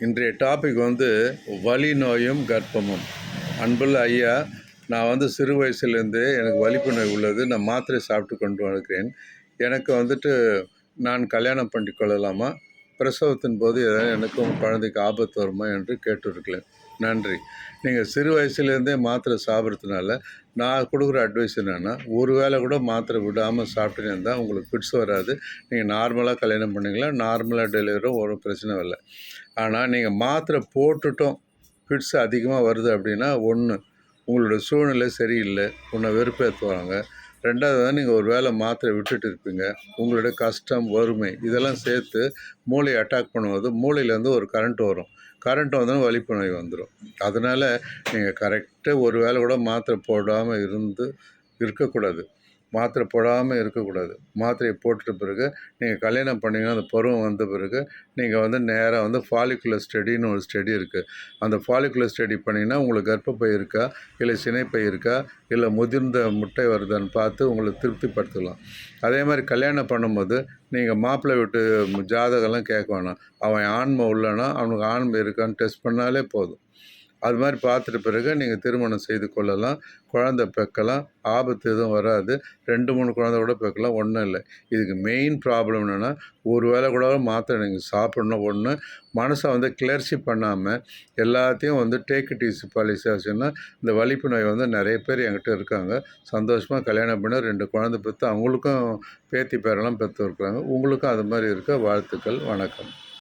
இன்றைய டாபிக் வலி நோயும் கர்ப்பமும். அன்புள்ள ஐயா, நான் சிறு வயசுலேருந்தே எனக்கு வலிப்பு நோய் உள்ளது. நான் மாத்திரை சாப்பிட்டு கொண்டு வருகிறேன். எனக்கு நான் கல்யாணம் பண்ணி கொள்ளலாமா? பிரசவத்தின் போது ஏதாவது எனக்கும் குழந்தைக்கு ஆபத்து வருமா என்று கேட்டிருக்கிறேன். நன்றி. நீங்கள் சிறு வயசுலேருந்தே மாத்திரை சாப்பிட்றதுனால நான் கொடுக்குற அட்வைஸ் என்னென்னா, ஒரு வேளை கூட மாத்திரை விடாமல் சாப்பிட்டுன்னு இருந்தால் உங்களுக்கு ஃபிட்ஸ் வராது. நீங்கள் நார்மலாக கல்யாணம் பண்ணிக்கலாம், நார்மலாக டெலிவரும் ஒரு பிரச்சனை இல்லை. ஆனால் நீங்கள் மாத்திரை போட்டுட்டும் ஃபிட்ஸ் அதிகமாக வருது அப்படின்னா, ஒன்று உங்களோட சூழ்நிலை சரியில்லை, உன்னை வெறுப்பேற்றுவாங்க. ரெண்டாவது நீங்கள் ஒரு வேளை மாத்திரை விட்டுட்டு இருப்பீங்க, உங்களுடைய கஷ்டம், வறுமை இதெல்லாம் சேர்த்து மூளையை அட்டாக் பண்ணும்போது மூளையிலேருந்து ஒரு கரண்ட் வரும். கரண்ட் வந்தோன்னா வலிப்பு நோய் வந்துடும். அதனால் நீங்கள் கரெக்டாக ஒரு வேளை கூட மாத்திரை போடாமல் இருக்கக்கூடாது. மாத்திரை போடாமல் இருக்கக்கூடாது. மாத்திரையை போட்டுட்ட பிறகு நீங்கள் கல்யாணம் பண்ணிங்கன்னா, அந்த பருவம் வந்த பிறகு நீங்கள் நேராக ஃபாலிகுலர் ஸ்டடின்னு ஒரு ஸ்டடி இருக்குது. அந்த ஃபாலிகுலர் ஸ்டடி பண்ணிங்கன்னா உங்களுக்கு கர்ப்பப்பை இருக்கா, இல்லை சினைப்பை இருக்கா, இல்லை முதிர்ந்த முட்டை வருதான்னு பார்த்து உங்களை திருப்திப்படுத்தலாம். அதே மாதிரி கல்யாணம் பண்ணும்போது நீங்கள் மாப்பிள்ளை வீட்டு ஜாதகம்லாம் கேட்க வேணாம். அவன் ஆண்மை உள்ளனா அவனுக்கு ஆண்மை இருக்கான்னு டெஸ்ட் பண்ணாலே போதும். அது மாதிரி பார்த்துட்ட பிறகு நீங்கள் திருமணம் செய்து கொள்ளலாம், குழந்தை பெக்கலாம், ஆபத்து எதுவும் வராது. 2, 3 குழந்தை கூட பெக்கலாம், ஒன்றும் இல்லை. இதுக்கு மெயின் ப்ராப்ளம் என்னென்னா, ஒரு வேளை கூட மாத்திரை நீங்கள் சாப்பிடணும். ஒன்று மனசை கிளர்ச்சி பண்ணாமல் எல்லாத்தையும் டேக் இட் ஈஸி பாலிசி ஆச்சுன்னா, இந்த வலிப்பு நோய் நிறைய பேர் என்கிட்ட இருக்காங்க. சந்தோஷமாக கல்யாணம் பண்ண 2 குழந்தை பெற்று அவங்களுக்கும் பேத்தி பேரெல்லாம் பெற்று இருக்கிறாங்க. உங்களுக்கும் அது மாதிரி இருக்க வாழ்த்துக்கள். வணக்கம்.